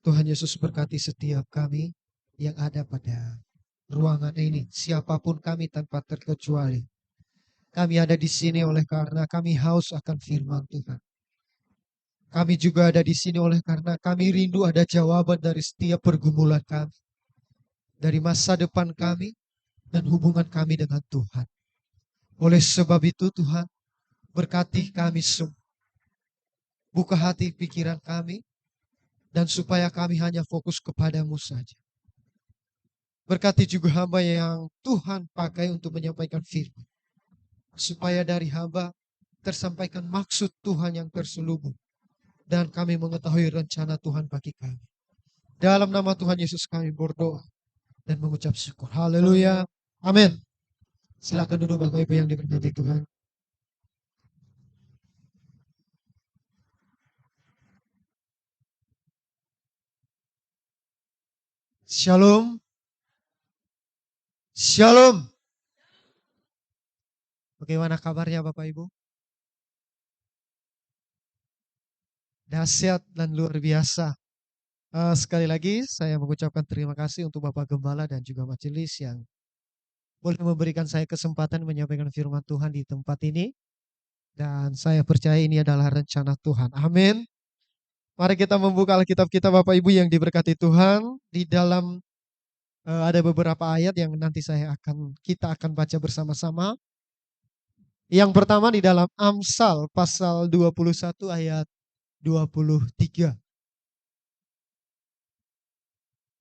Tuhan Yesus berkati setiap kami yang ada pada ruangan ini, siapapun kami tanpa terkecuali. Kami ada di sini oleh karena kami haus akan firman Tuhan. Kami juga ada di sini oleh karena kami rindu ada jawaban dari setiap pergumulan kami, dari masa depan kami, dan hubungan kami dengan Tuhan. Oleh sebab itu Tuhan, berkati kami semua. Buka hati pikiran kami, dan supaya kami hanya fokus kepadamu saja. Berkati juga hamba yang Tuhan pakai untuk menyampaikan firman. Supaya dari hamba tersampaikan maksud Tuhan yang terselubung. Dan kami mengetahui rencana Tuhan bagi kami. Dalam nama Tuhan Yesus kami berdoa dan mengucap syukur. Haleluya. Amin. Silakan duduk Bapak Ibu yang diberkati Tuhan. Shalom. Shalom. Bagaimana kabarnya Bapak Ibu? Dahsyat dan luar biasa. Sekali lagi saya mengucapkan terima kasih untuk Bapak Gembala dan juga majelis yang boleh memberikan saya kesempatan menyampaikan firman Tuhan di tempat ini. Dan saya percaya ini adalah rencana Tuhan. Amin. Mari kita membuka Alkitab kita Bapak Ibu yang diberkati Tuhan. Di dalam ada beberapa ayat yang nanti kita akan baca bersama-sama. Yang pertama di dalam Amsal pasal 21 ayat 23.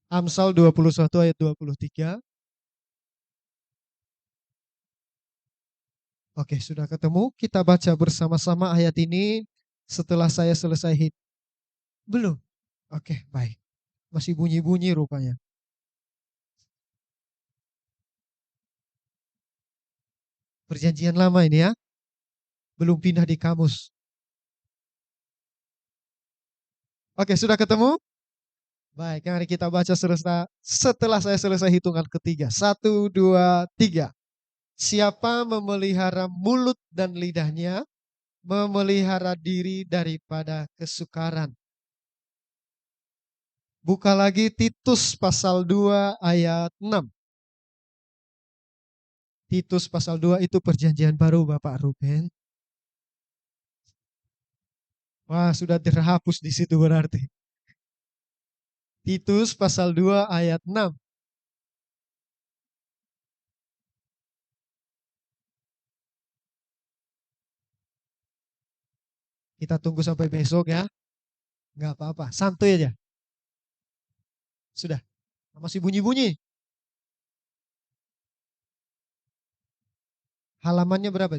Amsal 21 ayat 23. Oke, sudah ketemu. Kita baca bersama-sama ayat ini setelah saya selesai hit. Belum? Oke, baik. Masih bunyi-bunyi rupanya. Perjanjian lama ini ya. Belum pindah di kamus. Oke, sudah ketemu? Baik, mari kita baca setelah saya selesai hitungan ketiga. 1, 2, 3. Siapa memelihara mulut dan lidahnya, memelihara diri daripada kesukaran. Buka lagi Titus pasal 2 ayat 6. Titus pasal 2 itu perjanjian baru Bapak Ruben. Wah, sudah terhapus di situ berarti. Titus pasal 2 ayat 6. Kita tunggu sampai besok ya. Nggak apa-apa, santuy aja. Sudah, masih bunyi-bunyi. Halamannya berapa?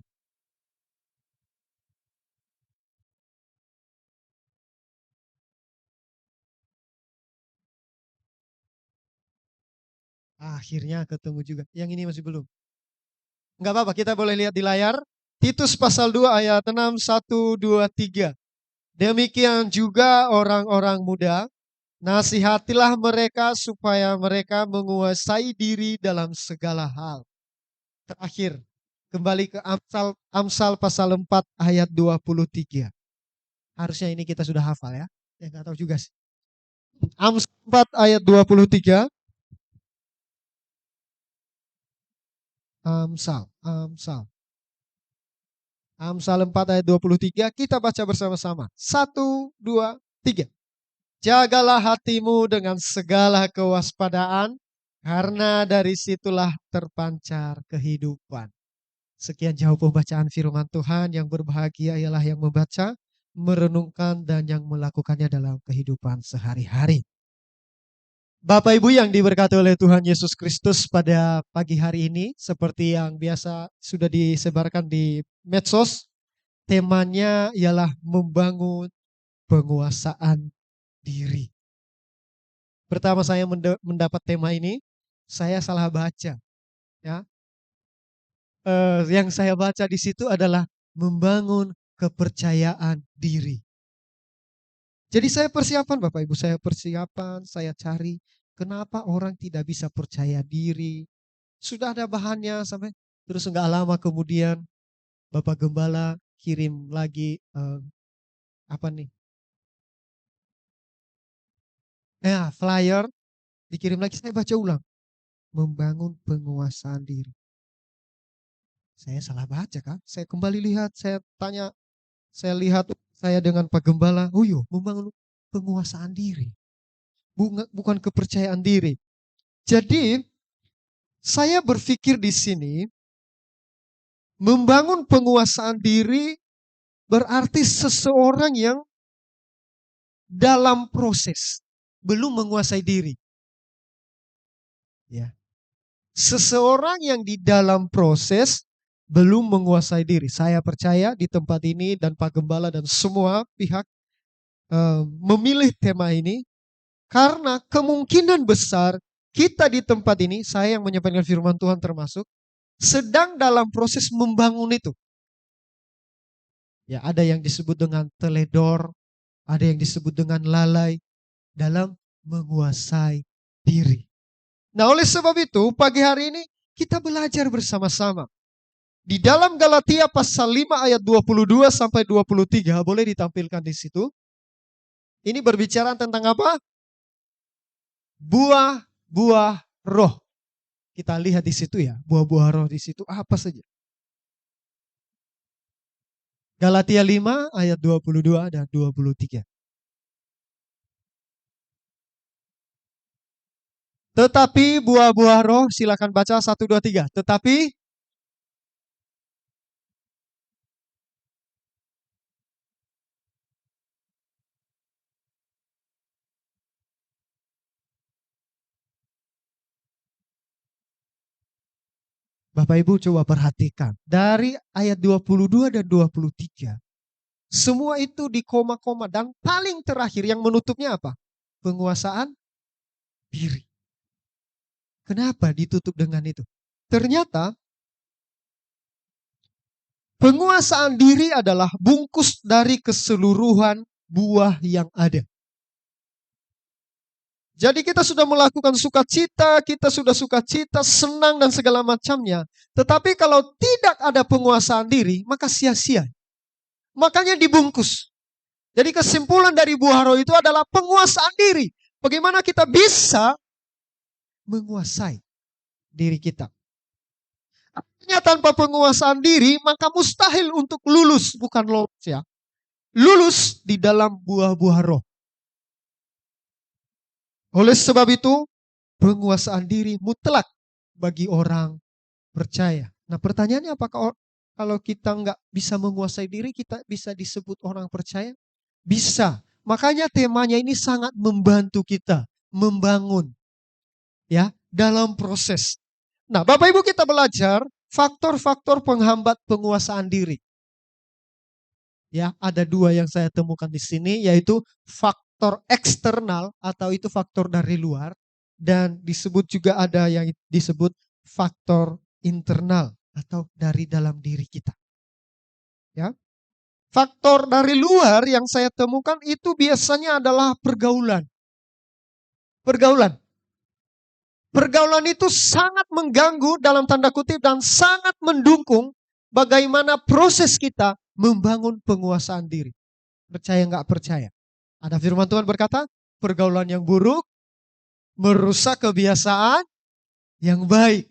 Akhirnya ketemu juga. Yang ini masih belum. Enggak apa-apa, kita boleh lihat di layar. Titus pasal 2 ayat 6, 1, 2, 3. Demikian juga orang-orang muda, nasihatilah mereka supaya mereka menguasai diri dalam segala hal. Terakhir, kembali ke Amsal pasal 4 ayat 23. Harusnya ini kita sudah hafal ya. Ya nggak tahu juga sih. Amsal 4 ayat 23. Amsal 4 ayat 23, kita baca bersama-sama. 1, 2, 3. Jagalah hatimu dengan segala kewaspadaan, karena dari situlah terpancar kehidupan. Sekian jauh pembacaan firman Tuhan. Yang berbahagia ialah yang membaca, merenungkan, dan yang melakukannya dalam kehidupan sehari-hari. Bapak Ibu yang diberkati oleh Tuhan Yesus Kristus, pada pagi hari ini seperti yang biasa sudah disebarkan di medsos, temanya ialah membangun penguasaan diri. Pertama saya mendapat tema ini, saya salah baca. Ya, yang saya baca di situ adalah membangun kepercayaan diri. Jadi saya persiapan Bapak Ibu, saya cari kenapa orang tidak bisa percaya diri. Sudah ada bahannya sampai terus enggak lama kemudian Bapak Gembala kirim lagi apa nih? Flyer dikirim lagi, saya baca ulang. Membangun penguasaan diri. Saya salah baca kan? Saya kembali lihat, saya tanya, saya lihat saya dengan Pak Gembala, membangun penguasaan diri. Bukan kepercayaan diri. Jadi, saya berpikir di sini, membangun penguasaan diri berarti seseorang yang dalam proses, belum menguasai diri. Ya. Seseorang yang di dalam proses belum menguasai diri. Saya percaya di tempat ini dan Pak Gembala dan semua pihak memilih tema ini karena kemungkinan besar kita di tempat ini, saya yang menyampaikan firman Tuhan termasuk, sedang dalam proses membangun itu. Ya, ada yang disebut dengan teledor, ada yang disebut dengan lalai dalam menguasai diri. Nah, oleh sebab itu, pagi hari ini kita belajar bersama-sama. Di dalam Galatia pasal 5 ayat 22 sampai 23, boleh ditampilkan di situ. Ini berbicara tentang apa? Buah-buah roh. Kita lihat di situ ya, buah-buah roh di situ apa saja. Galatia 5 ayat 22 dan 23. Tetapi buah-buah roh, silakan baca 1, 2, 3. Tetapi Bapak Ibu coba perhatikan. Dari ayat 22 dan 23. Semua itu di koma-koma. Dan paling terakhir yang menutupnya apa? Penguasaan diri. Kenapa ditutup dengan itu? Ternyata penguasaan diri adalah bungkus dari keseluruhan buah yang ada. Jadi kita sudah melakukan sukacita, kita sudah sukacita, senang dan segala macamnya. Tetapi kalau tidak ada penguasaan diri, maka sia-sia. Makanya dibungkus. Jadi kesimpulan dari buah roh itu adalah penguasaan diri. Bagaimana kita bisa menguasai diri kita. Artinya tanpa penguasaan diri, maka mustahil untuk lulus, bukan lolos ya. Lulus di dalam buah-buah roh. Oleh sebab itu, penguasaan diri mutlak bagi orang percaya. Nah, pertanyaannya apakah kalau kita nggak bisa menguasai diri, kita bisa disebut orang percaya? Bisa. Makanya temanya ini sangat membantu kita membangun ya dalam proses. Nah, Bapak Ibu kita belajar faktor-faktor penghambat penguasaan diri. Ya, ada 2 yang saya temukan di sini, yaitu faktor eksternal atau itu faktor dari luar, dan disebut juga ada yang disebut faktor internal atau dari dalam diri kita. Ya. Faktor dari luar yang saya temukan itu biasanya adalah pergaulan. Pergaulan. Pergaulan itu sangat mengganggu dalam tanda kutip dan sangat mendukung bagaimana proses kita membangun penguasaan diri. Percaya nggak percaya? Ada firman Tuhan berkata, pergaulan yang buruk merusak kebiasaan yang baik.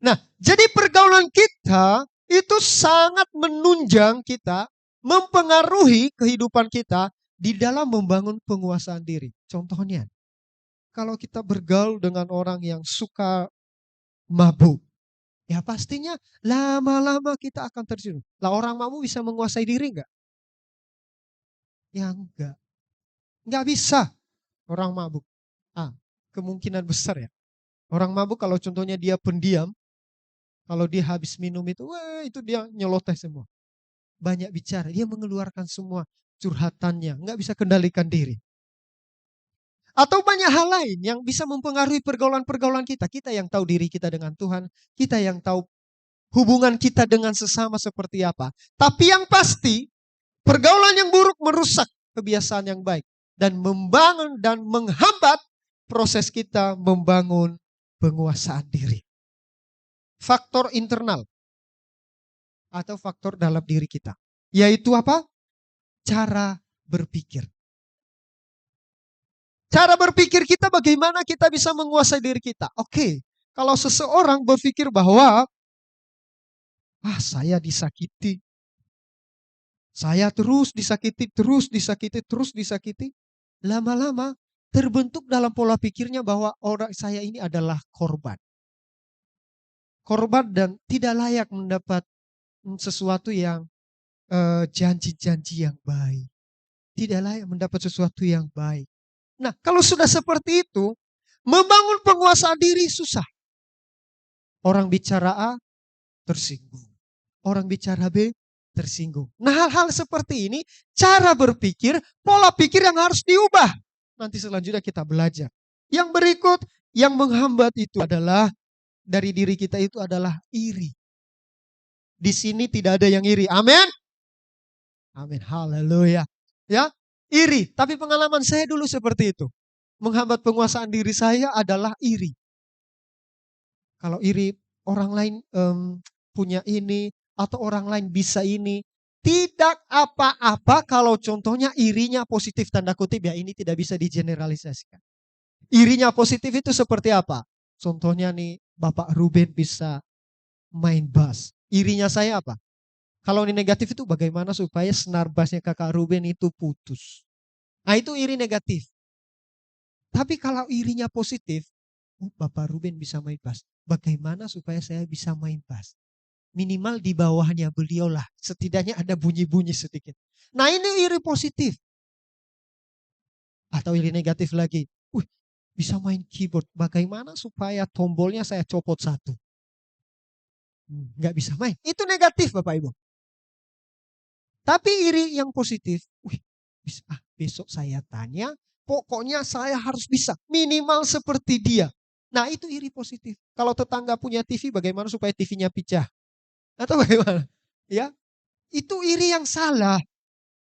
Nah, jadi pergaulan kita itu sangat menunjang kita, mempengaruhi kehidupan kita di dalam membangun penguasaan diri. Contohnya, kalau kita bergaul dengan orang yang suka mabuk, ya pastinya lama-lama kita akan terjerumus. Lah orang mabuk bisa menguasai diri enggak? Ya enggak. Enggak bisa orang mabuk. Kemungkinan besar ya. Orang mabuk kalau contohnya dia pendiam, kalau dia habis minum itu dia nyeloteh semua. Banyak bicara, dia mengeluarkan semua curhatannya, enggak bisa kendalikan diri. Atau banyak hal lain yang bisa mempengaruhi pergaulan-pergaulan kita. Kita yang tahu diri kita dengan Tuhan, kita yang tahu hubungan kita dengan sesama seperti apa. Tapi yang pasti, pergaulan yang buruk merusak kebiasaan yang baik. Dan membangun dan menghambat proses kita membangun penguasaan diri. Faktor internal atau faktor dalam diri kita. Yaitu apa? Cara berpikir. Cara berpikir kita bagaimana kita bisa menguasai diri kita. Oke, kalau seseorang berpikir bahwa saya disakiti. Saya terus disakiti, terus disakiti, terus disakiti. Lama-lama terbentuk dalam pola pikirnya bahwa orang saya ini adalah korban. Korban dan tidak layak mendapat sesuatu yang janji-janji yang baik. Tidak layak mendapat sesuatu yang baik. Nah, kalau sudah seperti itu, membangun penguasaan diri susah. Orang bicara A, tersinggung. Orang bicara B, tersinggung. Nah, hal-hal seperti ini, cara berpikir, pola pikir yang harus diubah. Nanti selanjutnya kita belajar. Yang berikut, yang menghambat itu adalah, dari diri kita itu adalah iri. Di sini tidak ada yang iri. Amin. Amin. Haleluya. Ya, iri. Tapi pengalaman saya dulu seperti itu. Menghambat penguasaan diri saya adalah iri. Kalau iri orang lain punya ini atau orang lain bisa ini, tidak apa-apa kalau contohnya irinya positif tanda kutip ya, ini tidak bisa digeneralisasikan. Irinya positif itu seperti apa? Contohnya nih Bapak Ruben bisa main bass. Irinya saya apa? Kalau ini negatif itu bagaimana supaya senar bassnya kakak Ruben itu putus. Nah itu iri negatif. Tapi kalau irinya positif, Bapak Ruben bisa main bass. Bagaimana supaya saya bisa main bass? Minimal di bawahnya beliau lah. Setidaknya ada bunyi-bunyi sedikit. Nah ini iri positif. Atau iri negatif lagi. Bisa main keyboard. Bagaimana supaya tombolnya saya copot satu? Nggak bisa main. Itu negatif Bapak Ibu. Tapi iri yang positif, besok saya tanya, pokoknya saya harus bisa, minimal seperti dia. Nah itu iri positif. Kalau tetangga punya TV, bagaimana supaya TV-nya pecah? Atau bagaimana? Ya, itu iri yang salah.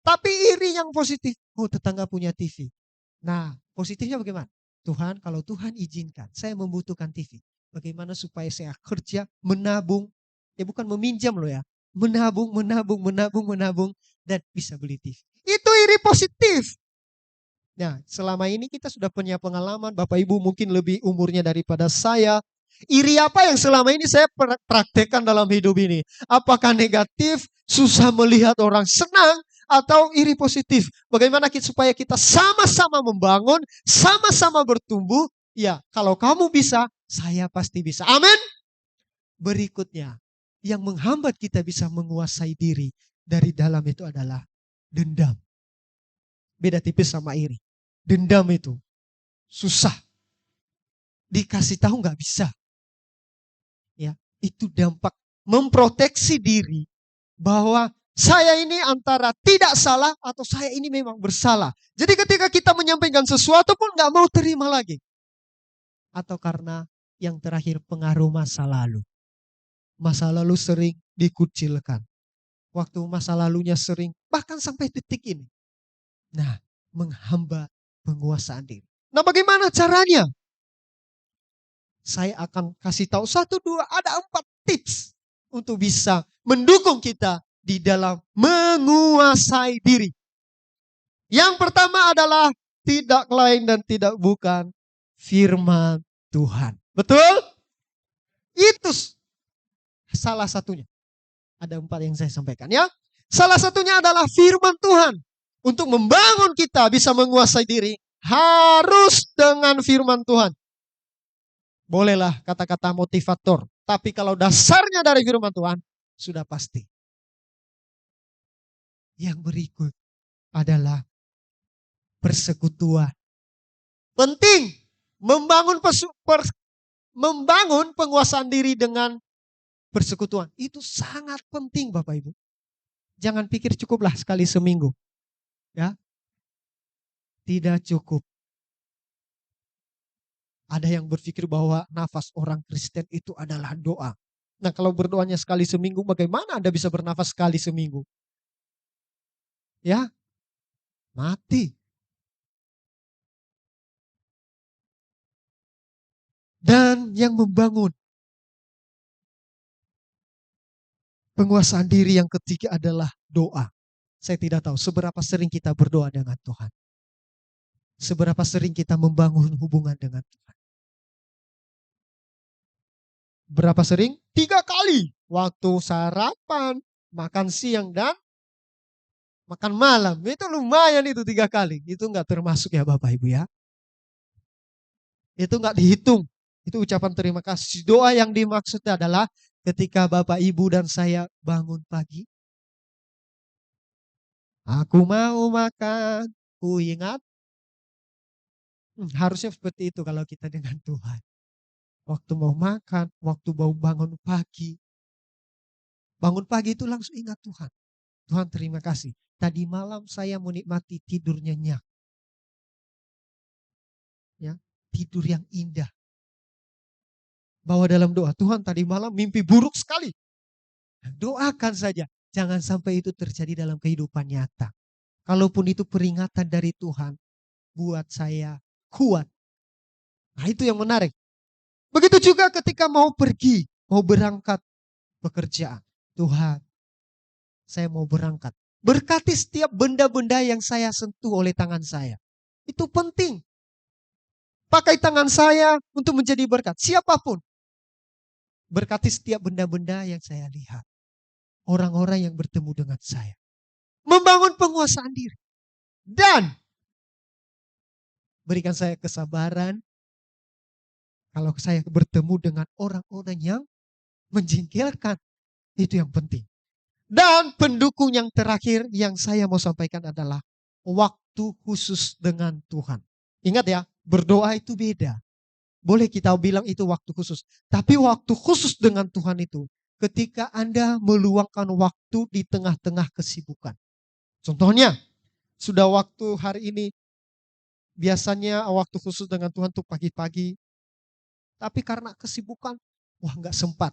Tapi iri yang positif, tetangga punya TV. Nah positifnya bagaimana? Tuhan, kalau Tuhan izinkan, saya membutuhkan TV. Bagaimana supaya saya kerja, menabung, ya bukan meminjam loh ya. Menabung, dan bisa beli TV. Itu iri positif. Nah, selama ini kita sudah punya pengalaman, Bapak Ibu mungkin lebih umurnya daripada saya. Iri apa yang selama ini saya praktekkan dalam hidup ini? Apakah negatif, susah melihat orang senang, atau iri positif? Bagaimana supaya kita sama-sama membangun, sama-sama bertumbuh? Ya, kalau kamu bisa, saya pasti bisa. Amin. Berikutnya, yang menghambat kita bisa menguasai diri dari dalam itu adalah dendam. Beda tipis sama iri. Dendam itu susah. Dikasih tahu nggak bisa. Ya, itu dampak memproteksi diri bahwa saya ini antara tidak salah atau saya ini memang bersalah. Jadi ketika kita menyampaikan sesuatu pun nggak mau terima lagi. Atau karena yang terakhir pengaruh masa lalu. Masa lalu sering dikucilkan. Waktu masa lalunya sering, bahkan sampai detik ini. Nah, menghambat penguasaan diri. Nah, bagaimana caranya? Saya akan kasih tahu 1, 2, ada 4 tips untuk bisa mendukung kita di dalam menguasai diri. Yang pertama adalah tidak lain dan tidak bukan firman Tuhan. Betul? Itu salah satunya. Ada 4 yang saya sampaikan ya. Salah satunya adalah firman Tuhan. Untuk membangun kita bisa menguasai diri, harus dengan firman Tuhan. Bolehlah kata-kata motivator. Tapi kalau dasarnya dari firman Tuhan, sudah pasti. Yang berikut adalah persekutuan. Penting membangun penguasaan diri dengan persekutuan. Itu sangat penting Bapak Ibu. Jangan pikir cukuplah sekali seminggu. Ya, tidak cukup. Ada yang berpikir bahwa nafas orang Kristen itu adalah doa. Nah kalau berdoanya sekali seminggu, bagaimana Anda bisa bernafas sekali seminggu? Ya, mati. Dan yang membangun penguasaan diri yang ketiga adalah doa. Saya tidak tahu seberapa sering kita berdoa dengan Tuhan. Seberapa sering kita membangun hubungan dengan Tuhan? Berapa sering? 3 kali. Waktu sarapan, makan siang, dan makan malam. Itu lumayan itu 3 kali. Itu enggak termasuk ya Bapak Ibu ya. Itu enggak dihitung. Itu ucapan terima kasih. Doa yang dimaksud adalah ketika Bapak Ibu dan saya bangun pagi. Aku mau makan, ku ingat. Harusnya seperti itu kalau kita dengan Tuhan. Waktu mau makan, waktu mau bangun pagi. Bangun pagi itu langsung ingat Tuhan. Tuhan terima kasih. Tadi malam saya menikmati tidur nyenyak. Ya, tidur yang indah. Bawa dalam doa, Tuhan tadi malam mimpi buruk sekali. Doakan saja. Jangan sampai itu terjadi dalam kehidupan nyata. Kalaupun itu peringatan dari Tuhan, buat saya kuat. Nah itu yang menarik. Begitu juga ketika mau pergi, mau berangkat pekerjaan. Tuhan, saya mau berangkat. Berkati setiap benda-benda yang saya sentuh oleh tangan saya. Itu penting. Pakai tangan saya untuk menjadi berkat. Siapapun. Berkati setiap benda-benda yang saya lihat. Orang-orang yang bertemu dengan saya. Membangun penguasaan diri. Dan berikan saya kesabaran. Kalau saya bertemu dengan orang-orang yang menjengkelkan. Itu yang penting. Dan pendukung yang terakhir yang saya mau sampaikan adalah waktu khusus dengan Tuhan. Ingat ya, berdoa itu beda. Boleh kita bilang itu waktu khusus. Tapi waktu khusus dengan Tuhan itu ketika Anda meluangkan waktu di tengah-tengah kesibukan. Contohnya, sudah waktu hari ini, biasanya waktu khusus dengan Tuhan itu pagi-pagi. Tapi karena kesibukan, wah nggak sempat.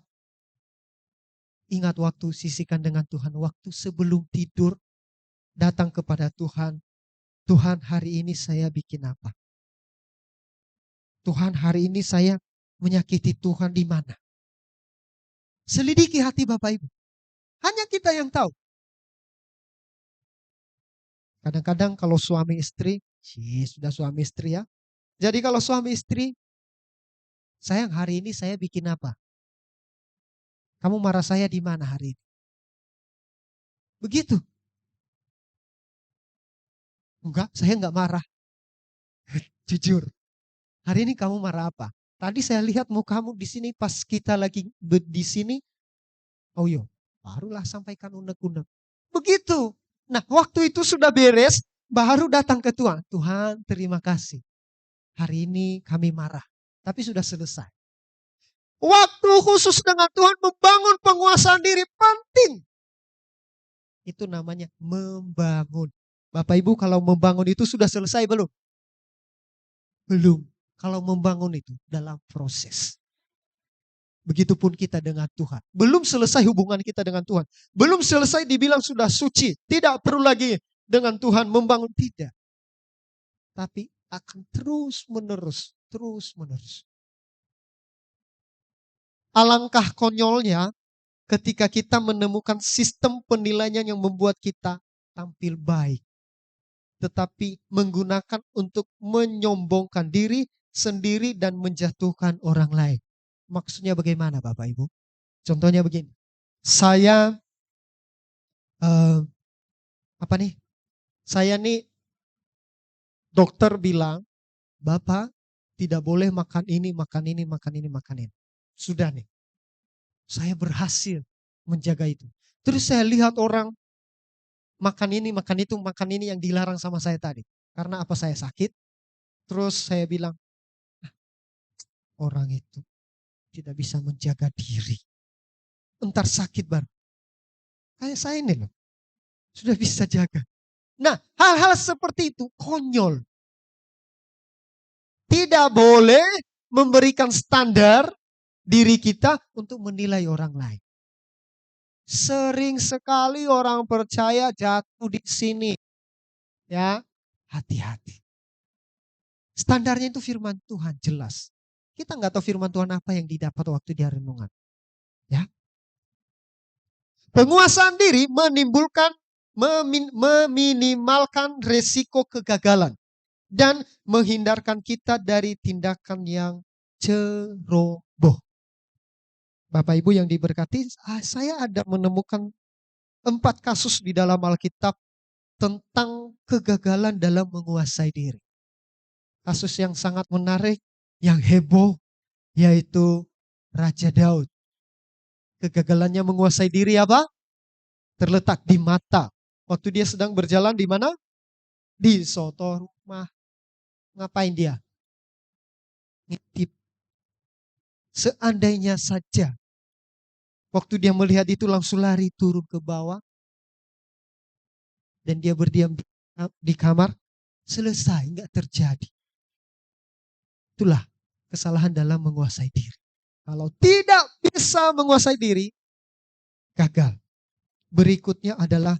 Ingat waktu sisihkan dengan Tuhan, waktu sebelum tidur, datang kepada Tuhan. Tuhan hari ini saya bikin apa? Tuhan hari ini saya menyakiti Tuhan di mana? Selidiki hati Bapak Ibu. Hanya kita yang tahu. Kadang-kadang kalau suami istri, sudah suami istri ya. Jadi kalau suami istri, sayang hari ini saya bikin apa? Kamu marah saya di mana hari ini? Begitu. Enggak, saya enggak marah. Jujur. Hari ini kamu marah apa? Tadi saya lihat mukamu di sini pas kita lagi di sini. Oh iya, barulah sampaikan unek-unek. Begitu. Nah, waktu itu sudah beres, baru datang ke Tuhan. Tuhan, terima kasih. Hari ini kami marah, tapi sudah selesai. Waktu khusus dengan Tuhan membangun penguasaan diri penting. Itu namanya membangun. Bapak Ibu kalau membangun itu sudah selesai belum? Belum. Kalau membangun itu dalam proses. Begitupun kita dengan Tuhan. Belum selesai hubungan kita dengan Tuhan. Belum selesai dibilang sudah suci. Tidak perlu lagi dengan Tuhan membangun. Tidak. Tapi akan terus menerus. Terus menerus. Alangkah konyolnya ketika kita menemukan sistem penilaian yang membuat kita tampil baik. Tetapi menggunakan untuk menyombongkan diri sendiri dan menjatuhkan orang lain. Maksudnya bagaimana Bapak Ibu? Contohnya begini. Saya Saya nih dokter bilang, Bapak tidak boleh makan ini, makan ini, makan ini, makan ini. Sudah nih. Saya berhasil menjaga itu. Terus saya lihat orang makan ini, makan itu, makan ini yang dilarang sama saya tadi. Karena apa saya sakit. Terus saya bilang, orang itu tidak bisa menjaga diri. Entar sakit baru. Kayak saya ini loh. Sudah bisa jaga. Nah, hal-hal seperti itu konyol. Tidak boleh memberikan standar diri kita untuk menilai orang lain. Sering sekali orang percaya jatuh di sini. Ya, hati-hati. Standarnya itu firman Tuhan jelas. Kita nggak tahu firman Tuhan apa yang didapat waktu dia renungan. Ya. Penguasaan diri menimbulkan meminimalkan resiko kegagalan. dan menghindarkan kita dari tindakan yang ceroboh. Bapak Ibu yang diberkati, saya ada menemukan 4 kasus di dalam Alkitab tentang kegagalan dalam menguasai diri. Kasus yang sangat menarik, yang heboh, yaitu Raja Daud. Kegagalannya menguasai diri apa? Terletak di mata. Waktu dia sedang berjalan di mana? Di soto rumah. Ngapain dia? Ngintip. Seandainya saja waktu dia melihat itu langsung lari turun ke bawah. Dan dia berdiam di kamar. Selesai, nggak terjadi. Itulah kesalahan dalam menguasai diri. Kalau tidak bisa menguasai diri, gagal. Berikutnya adalah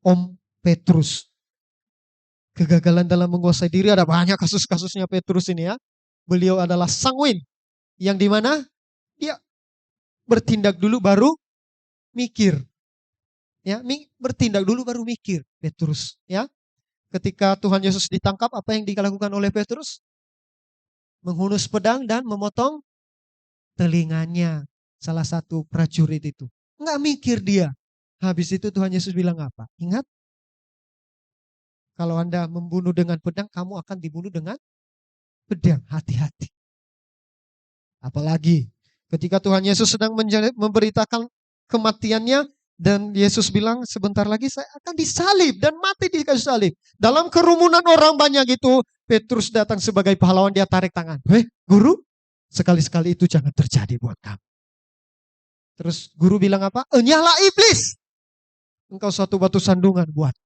Om Petrus. Kegagalan dalam menguasai diri, ada banyak kasus-kasusnya Petrus ini ya. Beliau adalah sanguin. Yang dimana dia bertindak dulu baru mikir. Ya, bertindak dulu baru mikir Petrus. Ya, ketika Tuhan Yesus ditangkap, apa yang dilakukan oleh Petrus? Menghunus pedang dan memotong telinganya salah satu prajurit itu. Nggak mikir dia. Habis itu Tuhan Yesus bilang apa? Ingat, kalau Anda membunuh dengan pedang, kamu akan dibunuh dengan pedang. Hati-hati. Apalagi ketika Tuhan Yesus sedang memberitakan kematiannya, dan Yesus bilang sebentar lagi saya akan disalib dan mati di kayu salib. Dalam kerumunan orang banyak itu, Petrus datang sebagai pahlawan, dia tarik tangan. Guru, sekali-sekali itu jangan terjadi buat kamu. Terus guru bilang apa? Enyahlah iblis. Engkau suatu batu sandungan buat.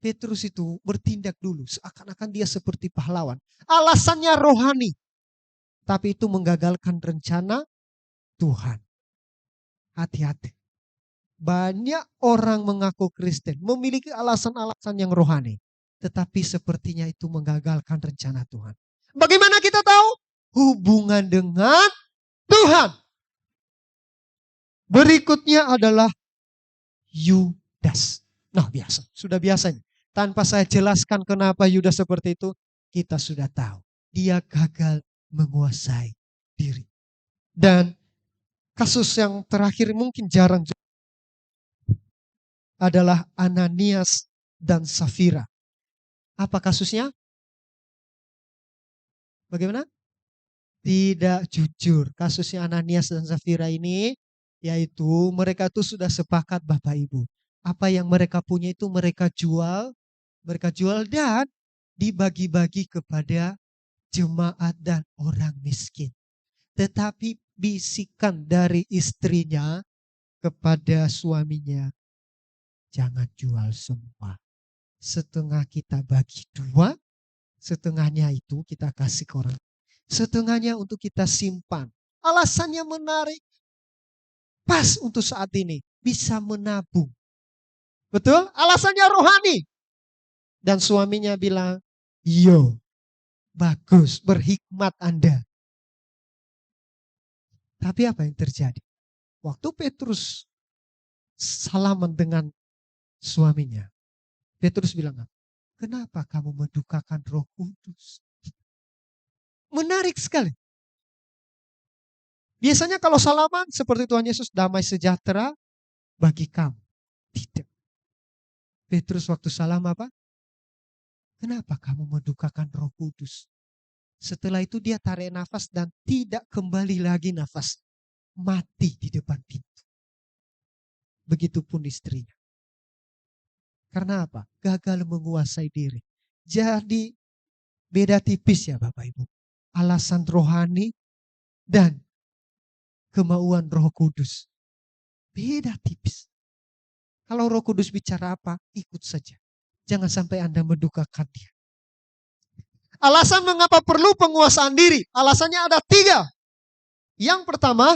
Petrus itu bertindak dulu seakan-akan dia seperti pahlawan. Alasannya rohani. Tapi itu menggagalkan rencana Tuhan. Hati-hati. Banyak orang mengaku Kristen memiliki alasan-alasan yang rohani. Tetapi sepertinya itu menggagalkan rencana Tuhan. Bagaimana kita tahu? Hubungan dengan Tuhan. Berikutnya adalah Yudas. Nah biasa, sudah biasanya. Tanpa saya jelaskan kenapa Yudas seperti itu, kita sudah tahu. Dia gagal menguasai diri. Dan kasus yang terakhir mungkin jarang adalah Ananias dan Safira. Apa kasusnya? Bagaimana? Tidak jujur. Kasusnya Ananias dan Safira ini, yaitu mereka itu sudah sepakat Bapak Ibu. Apa yang mereka punya itu mereka jual dan dibagi-bagi kepada jemaat dan orang miskin. Tetapi bisikan dari istrinya kepada suaminya, jangan jual semua. Setengah kita bagi 2, setengahnya itu kita kasih ke orang. Setengahnya untuk kita simpan. Alasannya menarik. Pas untuk saat ini. Bisa menabung. Betul? Alasannya rohani. Dan suaminya bilang, yo, bagus, berhikmat Anda. Tapi apa yang terjadi? Waktu Petrus salaman dengan suaminya, Petrus bilang, kenapa kamu mendukakan Roh Kudus? Menarik sekali. Biasanya kalau salaman seperti Tuhan Yesus, damai sejahtera bagi kamu. Tidak. Petrus waktu salam apa? Kenapa kamu mendukakan Roh Kudus? Setelah itu dia tarik nafas dan tidak kembali lagi nafas. Mati di depan pintu. Begitupun istrinya. Karena apa? Gagal menguasai diri. Jadi beda tipis ya Bapak Ibu. Alasan rohani dan kemauan Roh Kudus. Beda tipis. Kalau Roh Kudus bicara apa, ikut saja. Jangan sampai Anda mendukakan dia. Alasan mengapa perlu penguasaan diri. Alasannya ada 3. Yang pertama,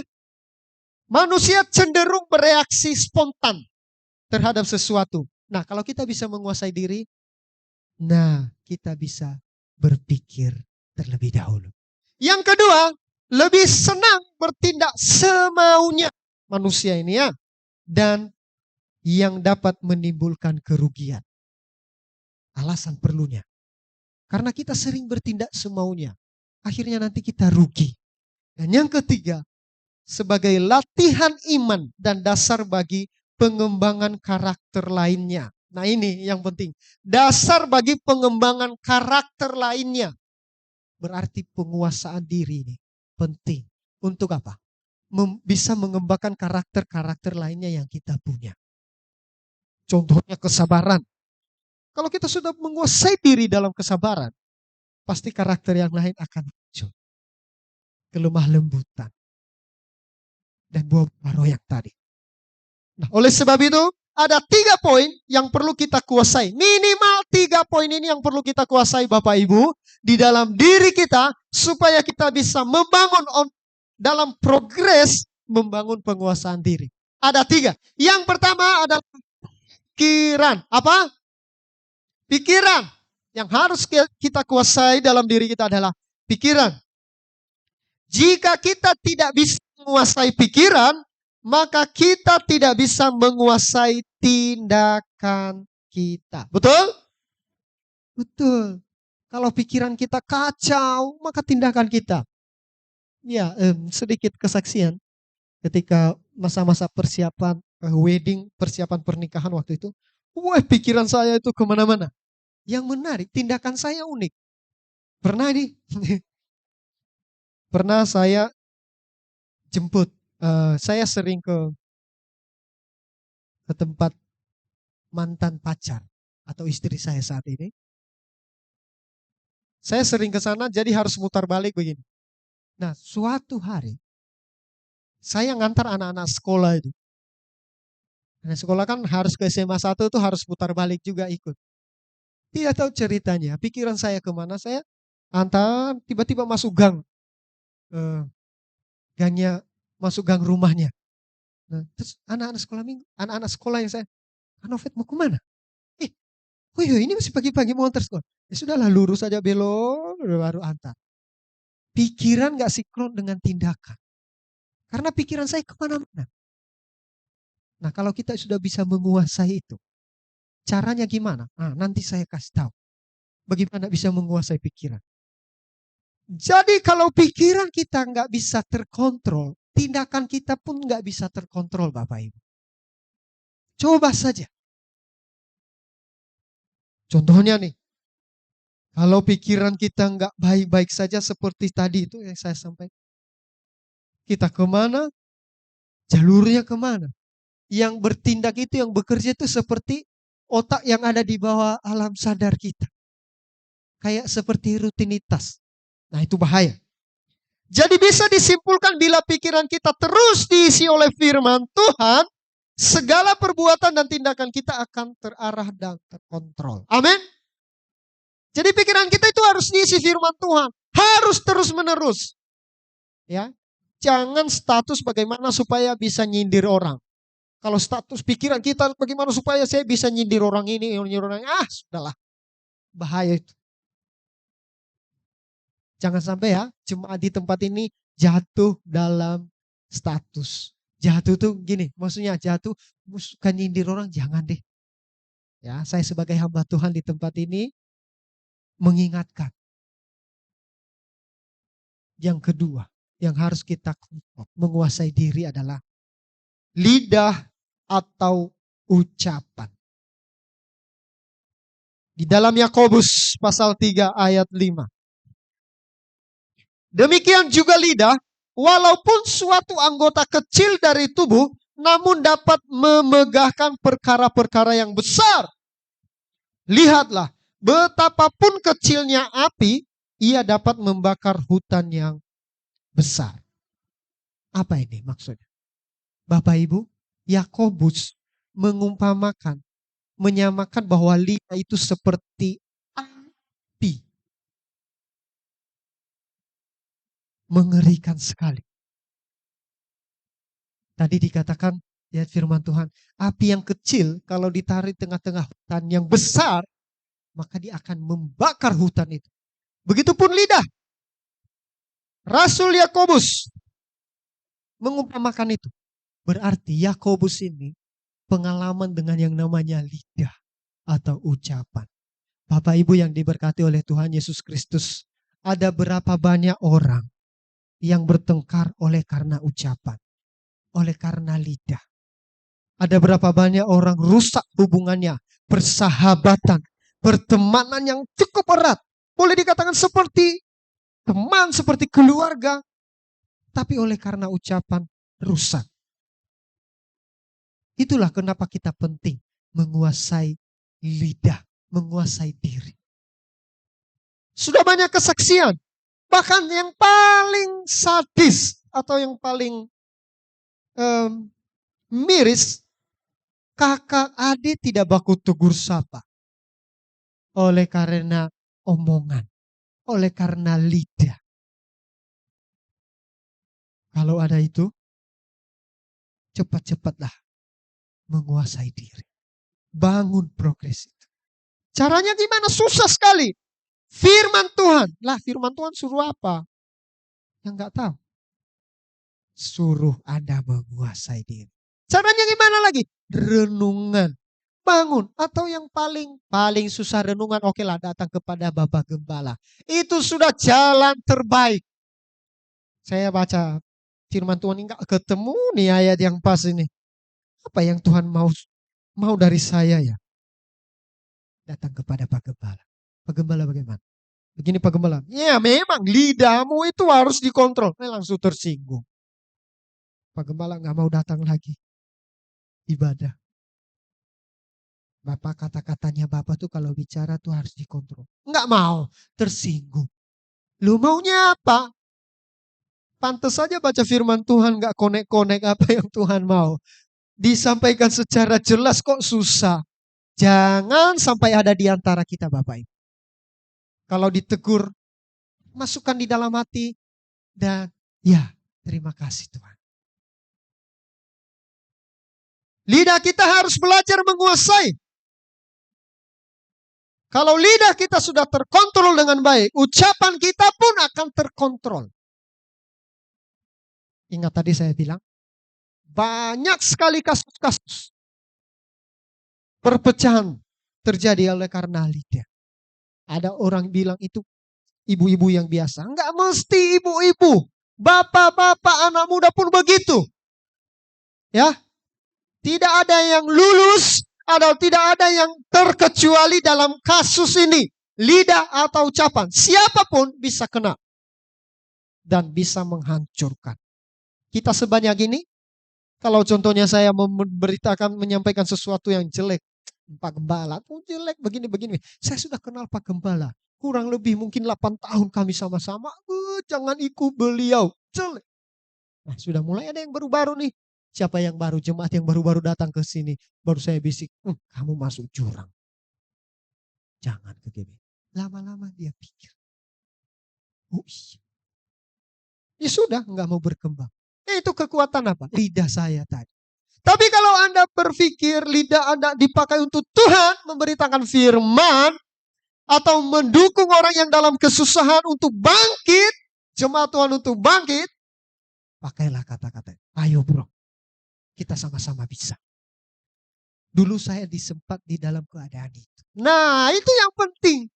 manusia cenderung bereaksi spontan terhadap sesuatu. Nah, kalau kita bisa menguasai diri, kita bisa berpikir terlebih dahulu. Yang kedua, lebih senang bertindak semaunya manusia ini ya. Dan yang dapat menimbulkan kerugian. alasan perlunya. Karena kita sering bertindak semaunya. Akhirnya nanti kita rugi. Dan yang ketiga, sebagai latihan iman dan dasar bagi pengembangan karakter lainnya. Nah ini yang penting. Dasar bagi pengembangan karakter lainnya. Berarti penguasaan diri ini penting. Untuk apa? Bisa mengembangkan karakter-karakter lainnya yang kita punya. Contohnya kesabaran. Kalau kita sudah menguasai diri dalam kesabaran, pasti karakter yang lain akan muncul. Kelemah lembutan. Dan buah roh yang tadi. Nah, oleh sebab itu, ada 3 poin yang perlu kita kuasai. Minimal 3 poin ini yang perlu kita kuasai Bapak Ibu. Di dalam diri kita, supaya kita bisa membangun dalam progres membangun penguasaan diri. Ada 3. Yang pertama adalah pikiran. Apa? Pikiran. Yang harus kita kuasai dalam diri kita adalah pikiran. Jika kita tidak bisa menguasai pikiran, maka kita tidak bisa menguasai tindakan kita. Betul? Betul. Kalau pikiran kita kacau, maka tindakan kita. Ya, sedikit kesaksian. Ketika masa-masa persiapan wedding, persiapan pernikahan waktu itu. Wah, pikiran saya itu kemana-mana. Yang menarik, tindakan saya unik. Pernah nih. Pernah saya jemput. Saya sering ke tempat mantan pacar atau istri saya saat ini. Saya sering ke sana jadi harus mutar balik begini. Nah, suatu hari saya ngantar anak-anak sekolah itu. Anak sekolah kan harus ke SMA 1 itu harus putar balik juga ikut. Tidak tahu ceritanya, pikiran saya kemana, saya antar tiba-tiba masuk gang. Gangnya, masuk gang rumahnya. Nah, terus anak-anak sekolah yang saya, Novet mau kemana? Oh iya ini masih pagi-pagi mau antar sekolah. Ya sudahlah lurus saja belok baru antar. Pikiran gak sinkron dengan tindakan. Karena pikiran saya kemana-mana. Nah kalau kita sudah bisa menguasai itu. Caranya gimana? Nah, nanti saya kasih tahu. Bagaimana bisa menguasai pikiran. Jadi kalau pikiran kita nggak bisa terkontrol, tindakan kita pun nggak bisa terkontrol Bapak Ibu. Coba saja. Contohnya nih, kalau pikiran kita nggak baik-baik saja seperti tadi itu yang saya sampaikan. Kita kemana, jalurnya kemana. Yang bertindak itu, yang bekerja itu seperti otak yang ada di bawah alam sadar kita. Kayak seperti rutinitas. Nah itu bahaya. Jadi bisa disimpulkan bila pikiran kita terus diisi oleh firman Tuhan, segala perbuatan dan tindakan kita akan terarah dan terkontrol. Amin. Jadi pikiran kita itu harus diisi firman Tuhan. Harus terus menerus. Ya, jangan status bagaimana supaya bisa nyindir orang. Kalau status pikiran kita bagaimana supaya saya bisa nyindir orang ini, nyindir orang ini. Sudahlah. Bahaya itu. Jangan sampai ya, jemaat di tempat ini jatuh dalam status. Jatuh tuh gini, maksudnya jatuh suka nyindir orang, jangan deh. Ya, saya sebagai hamba Tuhan di tempat ini mengingatkan. Yang kedua, yang harus kita menguasai diri adalah lidah atau ucapan. Di dalam Yakobus pasal 3 ayat 5. Demikian juga lidah, walaupun suatu anggota kecil dari tubuh, namun dapat memegahkan perkara-perkara yang besar. Lihatlah, betapapun kecilnya api, ia dapat membakar hutan yang besar. Apa ini maksudnya? Bapak Ibu, Yakobus mengumpamakan, menyamakan bahwa lidah itu seperti api. Mengerikan sekali. Tadi dikatakan, ya firman Tuhan, api yang kecil kalau ditarik tengah-tengah hutan yang besar, maka dia akan membakar hutan itu. Begitupun lidah. Rasul Yakobus mengumpamakan itu. Berarti Yakobus ini pengalaman dengan yang namanya lidah atau ucapan. Bapak Ibu yang diberkati oleh Tuhan Yesus Kristus, ada berapa banyak orang yang bertengkar oleh karena ucapan, oleh karena lidah. Ada berapa banyak orang rusak hubungannya, persahabatan, pertemanan yang cukup erat. Boleh dikatakan seperti teman, seperti keluarga. Tapi oleh karena ucapan rusak. Itulah kenapa kita penting menguasai lidah, menguasai diri. Sudah banyak kesaksian. Bahkan yang paling sadis atau yang paling miris, kakak adik tidak baku tegur sapa. Oleh karena omongan, oleh karena lidah. Kalau ada itu, cepat-cepatlah menguasai diri. Bangun progres itu. Caranya gimana? Susah sekali. Firman Tuhan. Lah firman Tuhan suruh apa? Yang nggak tahu. Suruh Anda menguasai diri. Caranya gimana lagi? Renungan. Bangun. Atau yang paling susah renungan. Oke lah, datang kepada Bapak Gembala. Itu sudah jalan terbaik. Saya baca firman Tuhan ini nggak ketemu nih ayat yang pas ini. Apa yang Tuhan mau dari saya ya? Datang kepada Pak Gembala. Pak Gembala bagaimana? Begini Pak Gembala. Ya memang lidahmu itu harus dikontrol. Saya langsung tersinggung. Pak Gembala nggak mau datang lagi. Ibadah. Bapak kata-katanya Bapak tuh kalau bicara tuh harus dikontrol. Nggak mau. Tersinggung. Lu maunya apa? Pantas saja baca firman Tuhan nggak konek-konek apa yang Tuhan mau. Disampaikan secara jelas kok susah. Jangan sampai ada di antara kita Bapak Ibu. Kalau ditegur, masukkan di dalam hati. Dan ya, terima kasih Tuhan. Lidah kita harus belajar menguasai. Kalau lidah kita sudah terkontrol dengan baik, ucapan kita pun akan terkontrol. Ingat tadi saya bilang, banyak sekali kasus-kasus perpecahan terjadi oleh karena lidah. Ada orang bilang itu ibu-ibu yang biasa. Enggak mesti ibu-ibu. Bapak-bapak anak muda pun begitu. Ya. Tidak ada yang lulus atau tidak ada yang terkecuali dalam kasus ini. Lidah atau ucapan. Siapapun bisa kena. Dan bisa menghancurkan. Kita sebanyak ini. Kalau contohnya saya menyampaikan sesuatu yang jelek. Pak Gembala, oh jelek begini-begini. Saya sudah kenal Pak Gembala. Kurang lebih mungkin 8 tahun kami sama-sama. Jangan ikut beliau. Jelek. Nah sudah mulai ada yang baru-baru nih. Siapa yang baru? Jemaat yang baru-baru datang ke sini. Baru saya bisik, kamu masuk jurang. Jangan ke GB. Lama-lama dia pikir. Oh iya. Ya sudah, nggak mau berkembang. Itu kekuatan apa? Lidah saya tadi. Tapi kalau Anda berpikir lidah Anda dipakai untuk Tuhan memberitakan firman atau mendukung orang yang dalam kesusahan untuk bangkit, jemaat Tuhan untuk bangkit, pakailah kata-kata. Ayo bro, kita sama-sama bisa. Dulu saya disempat di dalam keadaan itu. Nah itu yang penting.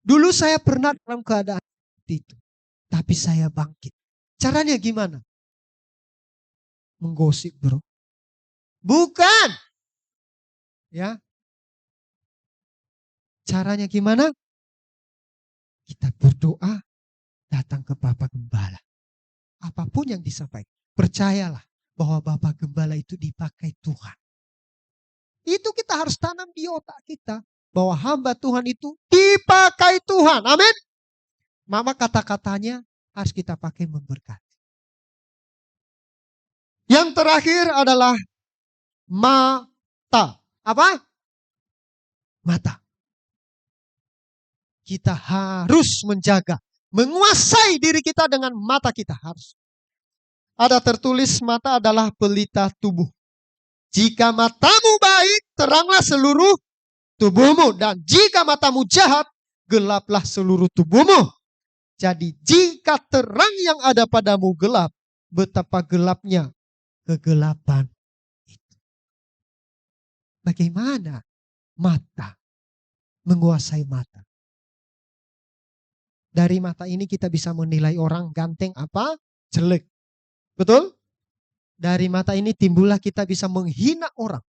Dulu saya pernah dalam keadaan itu. Tapi saya bangkit. Caranya gimana? Menggosip bro. Bukan. Ya. Caranya gimana? Kita berdoa, datang ke Bapak Gembala. Apapun yang disampaikan, percayalah bahwa Bapak Gembala itu dipakai Tuhan. Itu kita harus tanam di otak kita. Bahwa hamba Tuhan itu dipakai Tuhan. Amin. Mama kata-katanya harus kita pakai memberkati. Yang terakhir adalah mata. Apa? Mata. Kita harus menjaga, menguasai diri kita dengan mata kita harus. Ada tertulis mata adalah pelita tubuh. Jika matamu baik, teranglah seluruh tubuhmu. Dan jika matamu jahat, gelaplah seluruh tubuhmu. Jadi jika terang yang ada padamu gelap, betapa gelapnya kegelapan itu. Bagaimana mata menguasai mata. Dari mata ini kita bisa menilai orang ganteng apa jelek. Betul? Dari mata ini timbullah kita bisa menghina orang.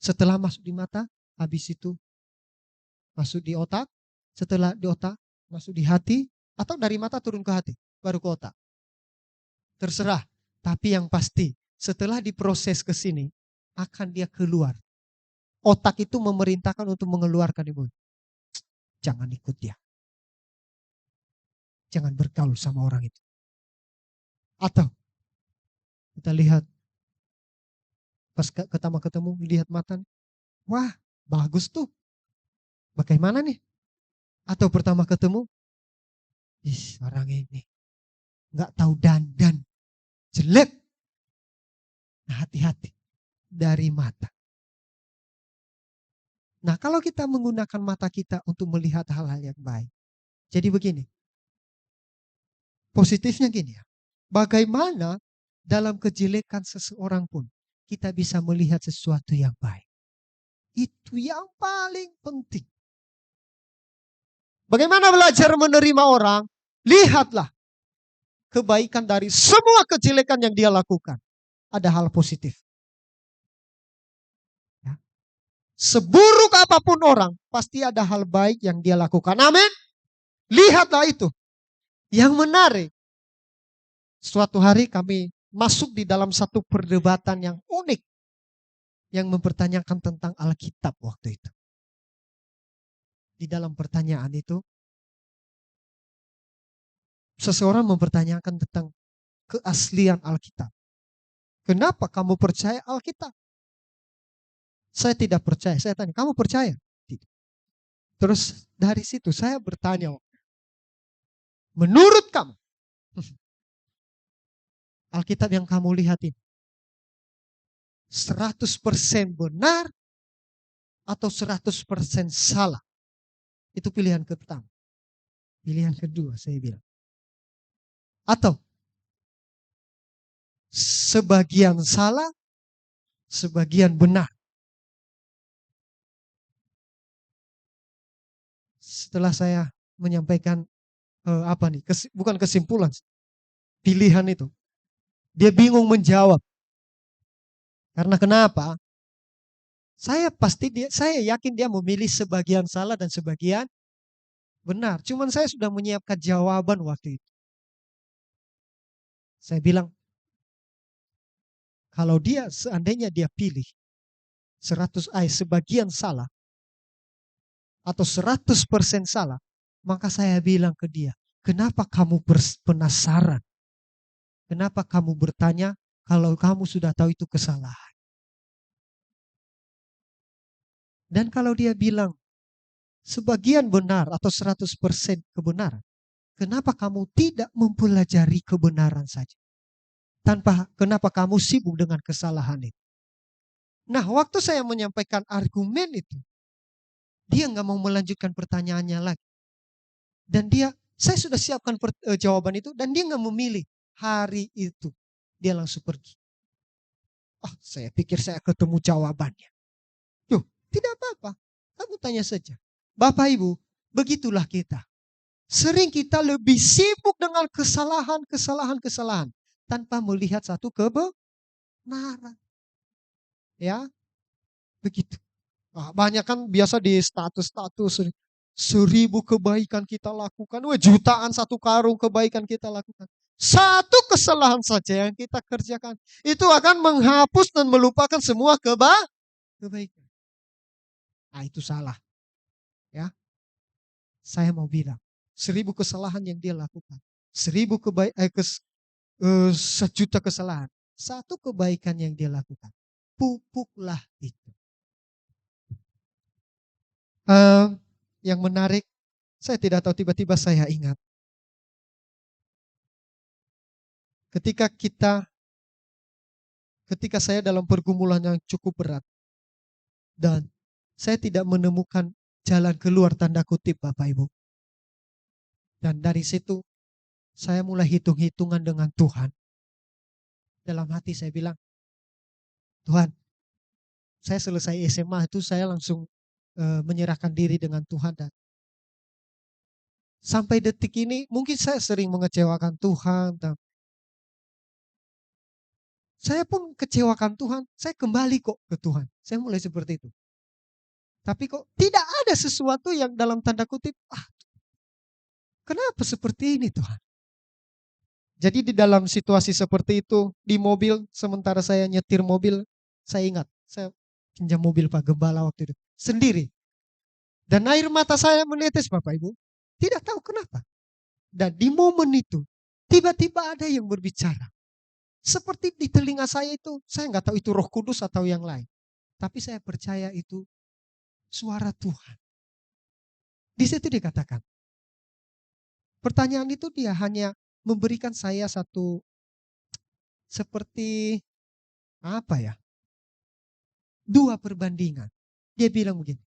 Setelah masuk di mata, habis itu masuk di otak. Setelah di otak, masuk di hati. Atau dari mata turun ke hati, baru ke otak. Terserah. Tapi yang pasti, setelah diproses ke sini, akan dia keluar. Otak itu memerintahkan untuk mengeluarkan imun. Jangan ikut dia. Jangan bergaul sama orang itu. Atau kita lihat pas pertama ketemu, lihat mata, wah bagus tuh. Bagaimana nih? Atau pertama ketemu, orang ini nggak tahu dandan, jelek. Nah, hati-hati dari mata. Nah, kalau kita menggunakan mata kita untuk melihat hal-hal yang baik. Jadi begini. Positifnya gini ya. Bagaimana dalam kejelekan seseorang pun kita bisa melihat sesuatu yang baik. Itu yang paling penting. Bagaimana belajar menerima orang? Lihatlah kebaikan dari semua kejelekan yang dia lakukan. Ada hal positif. Ya. Seburuk apapun orang, pasti ada hal baik yang dia lakukan. Amin. Lihatlah itu. Yang menarik, suatu hari kami masuk di dalam satu perdebatan yang unik. Yang mempertanyakan tentang Alkitab waktu itu. Di dalam pertanyaan itu, seseorang mempertanyakan tentang keaslian Alkitab. Kenapa kamu percaya Alkitab? Saya tidak percaya. Saya tanya, kamu percaya? Tidak. Terus dari situ saya bertanya, menurut kamu, Alkitab yang kamu lihat ini 100% benar atau 100% salah? Itu pilihan pertama. Pilihan kedua saya bilang. Atau sebagian salah, sebagian benar. Setelah saya menyampaikan bukan kesimpulan, pilihan itu, dia bingung menjawab. Karena kenapa? Saya yakin dia memilih sebagian salah dan sebagian benar. Cuman saya sudah menyiapkan jawaban waktu itu. Saya bilang, kalau seandainya dia pilih 100 sebagian salah atau 100% salah, maka saya bilang ke dia, kenapa kamu penasaran? Kenapa kamu bertanya kalau kamu sudah tahu itu kesalahan? Dan kalau dia bilang sebagian benar atau 100% kebenaran, kenapa kamu tidak mempelajari kebenaran saja? Kenapa kamu sibuk dengan kesalahan itu? Nah, waktu saya menyampaikan argumen itu, dia nggak mau melanjutkan pertanyaannya lagi. Dan saya sudah siapkan jawaban itu, dan dia nggak memilih. Hari itu, dia langsung pergi. Saya pikir saya ketemu jawabannya. Tidak apa-apa. Kamu tanya saja. Bapak Ibu, begitulah kita. Sering kita lebih sibuk dengan kesalahan tanpa melihat satu kebenaran. Ya, begitu. Banyak kan biasa di status 1000 kebaikan kita lakukan. Jutaan satu karung kebaikan kita lakukan. Satu kesalahan saja yang kita kerjakan. Itu akan menghapus dan melupakan semua kebaikan. Itu salah. Ya, saya mau bilang. 1000 kesalahan yang dia lakukan. 1.000 kesalahan. Satu kebaikan yang dia lakukan. Pupuklah itu. Yang menarik, saya tidak tahu, tiba-tiba saya ingat. Ketika saya dalam pergumulan yang cukup berat. Dan saya tidak menemukan jalan keluar, tanda kutip, Bapak Ibu. Dan dari situ, saya mulai hitung-hitungan dengan Tuhan. Dalam hati saya bilang, Tuhan, saya selesai SMA itu saya langsung menyerahkan diri dengan Tuhan. Dan sampai detik ini mungkin saya sering mengecewakan Tuhan. Dan saya pun kecewakan Tuhan, saya kembali kok ke Tuhan. Saya mulai seperti itu. Tapi kok tidak ada sesuatu yang dalam tanda kutip, kenapa seperti ini Tuhan? Jadi di dalam situasi seperti itu, di mobil, sementara saya nyetir mobil, saya ingat, saya pinjam mobil Pak Gembala waktu itu, sendiri. Dan air mata saya menetes Bapak Ibu, tidak tahu kenapa. Dan di momen itu, tiba-tiba ada yang berbicara. Seperti di telinga saya itu, saya nggak tahu itu Roh Kudus atau yang lain. Tapi saya percaya itu suara Tuhan. Di situ dikatakan, pertanyaan itu dia hanya memberikan saya satu, seperti apa ya, 2 perbandingan. Dia bilang begini,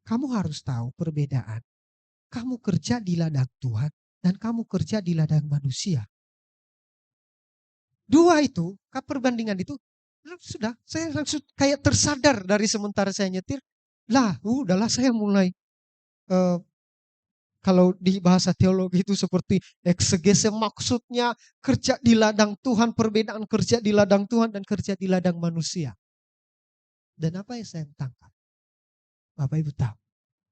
kamu harus tahu perbedaan. Kamu kerja di ladang Tuhan dan kamu kerja di ladang manusia. 2 itu, perbandingan itu, sudah saya langsung kayak tersadar dari sementara saya nyetir. Udahlah saya mulai, kalau di bahasa teologi itu seperti eksegese, maksudnya kerja di ladang Tuhan, perbedaan kerja di ladang Tuhan dan kerja di ladang manusia. Dan apa yang saya tangkap? Bapak Ibu tahu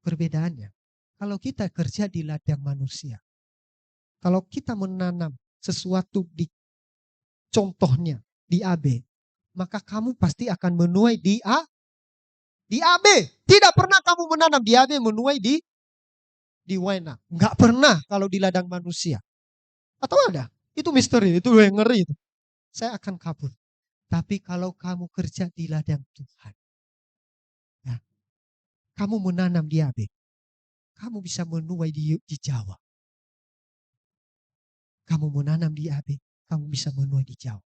perbedaannya. Kalau kita kerja di ladang manusia, kalau kita menanam sesuatu di, contohnya di AB, maka kamu pasti akan menuai di AB. Tidak pernah kamu menanam di AB menuai di Waina. Enggak pernah kalau di ladang manusia. Atau ada? Itu misteri, itu yang ngeri itu. Saya akan kabur. Tapi kalau kamu kerja di ladang Tuhan, ya, kamu menanam di AB, kamu bisa menuai di Jawa. Kamu menanam di AB, kamu bisa menuai di Jawa.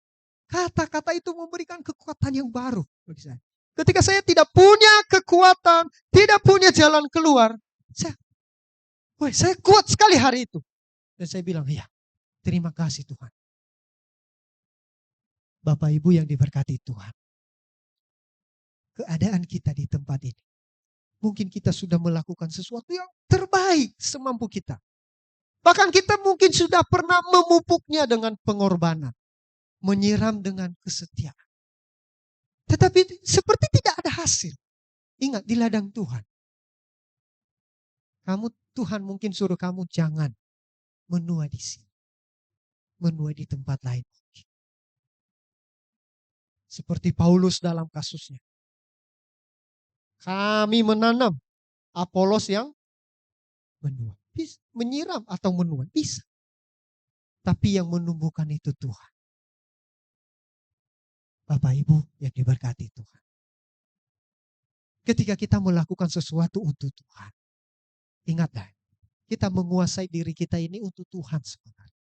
Kata-kata itu memberikan kekuatan yang baru bagi saya. Ketika saya tidak punya kekuatan, tidak punya jalan keluar, saya kuat sekali hari itu. Dan saya bilang, ya, terima kasih Tuhan. Bapak Ibu yang diberkati Tuhan. Keadaan kita di tempat ini, mungkin kita sudah melakukan sesuatu yang terbaik semampu kita. Bahkan kita mungkin sudah pernah memupuknya dengan pengorbanan. Menyiram dengan kesetiaan. Tetapi seperti tidak ada hasil. Ingat, di ladang Tuhan. Tuhan mungkin suruh kamu jangan menuai di sini. Menuai di tempat lain. Seperti Paulus dalam kasusnya. Kami menanam, Apolos yang menuai. Menyiram atau menuai, bisa. Tapi yang menumbuhkan itu Tuhan. Bapak Ibu yang diberkati Tuhan. Ketika kita melakukan sesuatu untuk Tuhan, ingatlah, kita menguasai diri kita ini untuk Tuhan sebenarnya.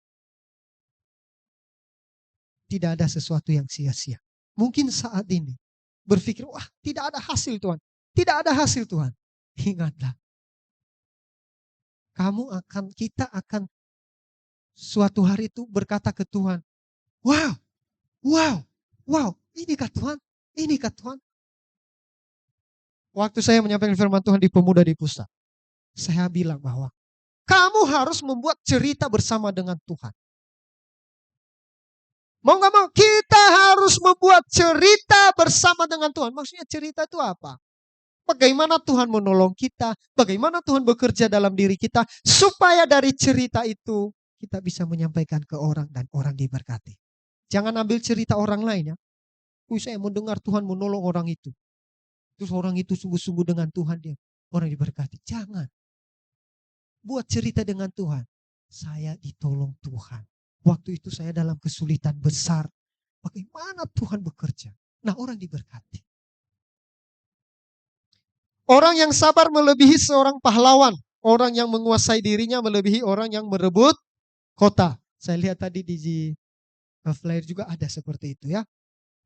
Tidak ada sesuatu yang sia-sia. Mungkin saat ini berpikir, wah tidak ada hasil Tuhan. Tidak ada hasil Tuhan. Ingatlah. Kita akan suatu hari itu berkata ke Tuhan, wow, inikah Tuhan? Inikah Tuhan? Waktu saya menyampaikan firman Tuhan di Pemuda di Pusat, saya bilang bahwa kamu harus membuat cerita bersama dengan Tuhan. Mau gak mau, kita harus membuat cerita bersama dengan Tuhan. Maksudnya cerita itu apa? Bagaimana Tuhan menolong kita, bagaimana Tuhan bekerja dalam diri kita, supaya dari cerita itu kita bisa menyampaikan ke orang dan orang diberkati. Jangan ambil cerita orang lain ya. Saya mendengar Tuhan menolong orang itu. Terus orang itu sungguh-sungguh dengan Tuhan, dia orang diberkati. Jangan. Buat cerita dengan Tuhan. Saya ditolong Tuhan. Waktu itu saya dalam kesulitan besar. Bagaimana Tuhan bekerja? Nah, orang diberkati. Orang yang sabar melebihi seorang pahlawan. Orang yang menguasai dirinya melebihi orang yang merebut kota. Saya lihat tadi di flyer juga ada seperti itu ya.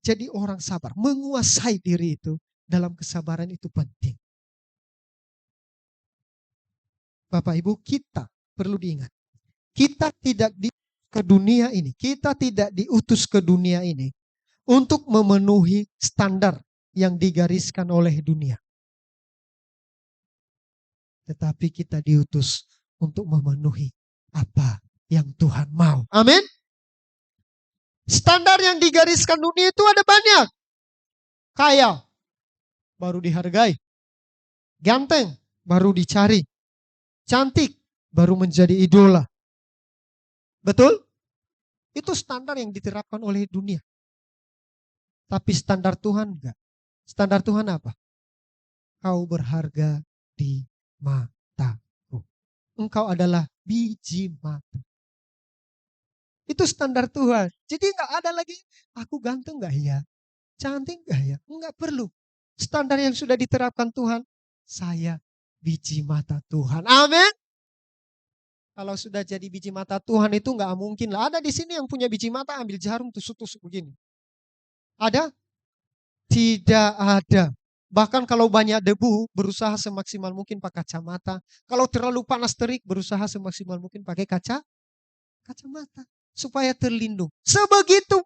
Jadi orang sabar, menguasai diri itu, dalam kesabaran itu penting. Bapak Ibu, kita perlu diingat. Kita tidak ke dunia ini. Kita tidak diutus ke dunia ini untuk memenuhi standar yang digariskan oleh dunia. Tetapi kita diutus untuk memenuhi apa yang Tuhan mau. Amin. Standar yang digariskan dunia itu ada banyak. Kaya, baru dihargai. Ganteng, baru dicari. Cantik, baru menjadi idola. Betul? Itu standar yang diterapkan oleh dunia. Tapi standar Tuhan enggak. Standar Tuhan apa? Kau berharga di mataku. Engkau adalah biji mata. Itu standar Tuhan. Jadi enggak ada lagi, aku ganteng enggak ya? Cantik enggak ya? Enggak perlu. Standar yang sudah diterapkan Tuhan, saya biji mata Tuhan. Amin. Kalau sudah jadi biji mata Tuhan itu enggak mungkin lah. Ada di sini yang punya biji mata ambil jarum tusuk-tusuk begini. Ada? Tidak ada. Bahkan kalau banyak debu, berusaha semaksimal mungkin pakai kacamata. Kalau terlalu panas terik, berusaha semaksimal mungkin pakai kacamata. Supaya terlindung. Sebegitu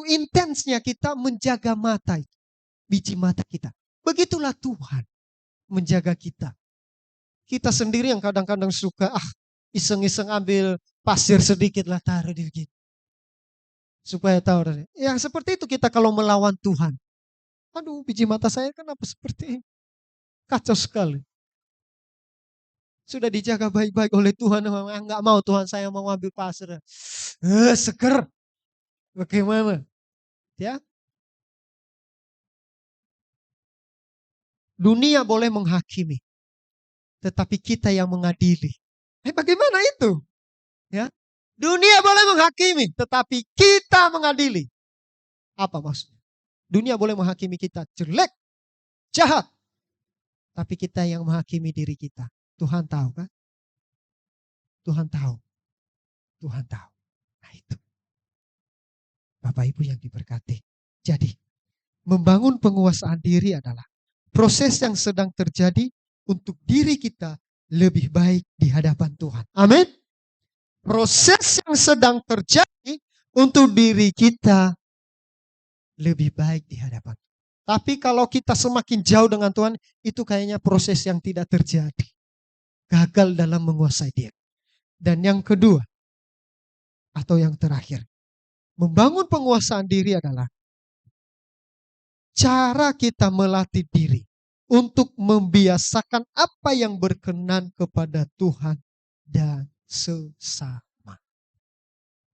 intensnya kita menjaga mata itu. Biji mata kita. Begitulah Tuhan menjaga kita. Kita sendiri yang kadang-kadang suka iseng-iseng ambil pasir sedikit lah taruh di begini. Supaya tahu. Yang seperti itu kita kalau melawan Tuhan. Aduh, biji mata saya kenapa seperti ini? Kacau sekali. Sudah dijaga baik-baik oleh Tuhan. Enggak mau Tuhan, saya mau ambil pasir. Seger. Bagaimana? Ya. Dunia boleh menghakimi. Tetapi kita yang mengadili. Bagaimana itu? Ya. Dunia boleh menghakimi, tetapi kita mengadili. Apa maksudnya? Dunia boleh menghakimi kita jelek, jahat. Tapi kita yang menghakimi diri kita. Tuhan tahu kan? Tuhan tahu. Tuhan tahu. Nah itu. Bapak Ibu yang diberkati. Jadi, membangun penguasaan diri adalah proses yang sedang terjadi untuk diri kita lebih baik di hadapan Tuhan. Amin. Proses yang sedang terjadi untuk diri kita lebih baik di hadapan. Tapi kalau kita semakin jauh dengan Tuhan, itu kayaknya proses yang tidak terjadi. Gagal dalam menguasai diri. Dan yang kedua, atau yang terakhir, membangun penguasaan diri adalah cara kita melatih diri untuk membiasakan apa yang berkenan kepada Tuhan dan sesama.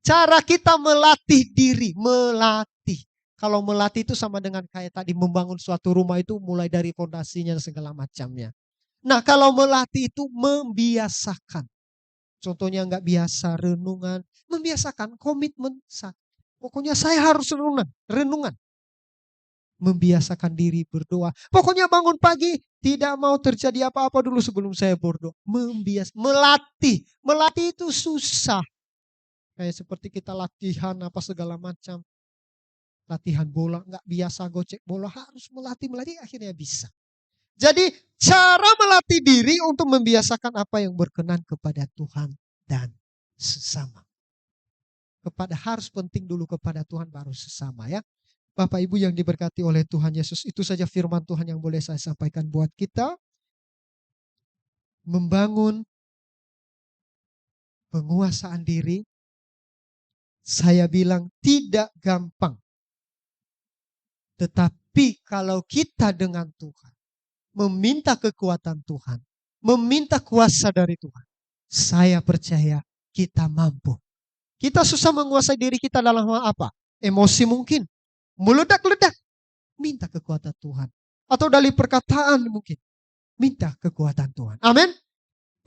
Cara kita melatih diri, melatih. Kalau melatih itu sama dengan kayak tadi membangun suatu rumah itu mulai dari fondasinya dan segala macamnya. Nah kalau melatih itu membiasakan. Contohnya nggak biasa renungan, membiasakan komitmen. Pokoknya saya harus renungan. Membiasakan diri berdoa. Pokoknya bangun pagi, tidak mau terjadi apa-apa dulu sebelum saya berdoa. Melatih. Melatih itu susah. Kayak seperti kita latihan apa segala macam. Latihan bola, nggak biasa gocek bola, harus melatih akhirnya bisa. Jadi cara melatih diri untuk membiasakan apa yang berkenan kepada Tuhan dan sesama. Harus penting dulu kepada Tuhan baru sesama ya. Bapak Ibu yang diberkati oleh Tuhan Yesus, itu saja firman Tuhan yang boleh saya sampaikan buat kita. Membangun penguasaan diri, saya bilang tidak gampang. Tetapi kalau kita dengan Tuhan, meminta kekuatan Tuhan, meminta kuasa dari Tuhan, saya percaya kita mampu. Kita susah menguasai diri kita dalam hal apa? Emosi mungkin, meledak-ledak, minta kekuatan Tuhan. Atau dari perkataan mungkin, minta kekuatan Tuhan. Amin.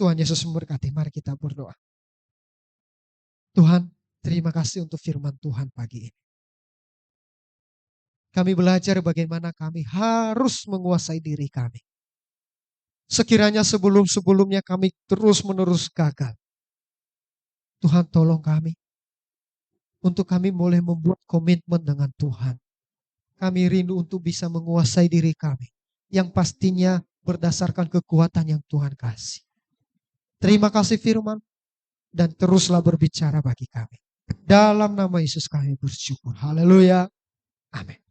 Tuhan Yesus memberkati. Mari kita berdoa. Tuhan, terima kasih untuk firman Tuhan pagi ini. Kami belajar bagaimana kami harus menguasai diri kami. Sekiranya sebelum-sebelumnya kami terus-menerus gagal. Tuhan tolong kami. Untuk kami boleh membuat komitmen dengan Tuhan. Kami rindu untuk bisa menguasai diri kami. Yang pastinya berdasarkan kekuatan yang Tuhan kasih. Terima kasih firman. Dan teruslah berbicara bagi kami. Dalam nama Yesus kami bersyukur. Haleluya. Amin.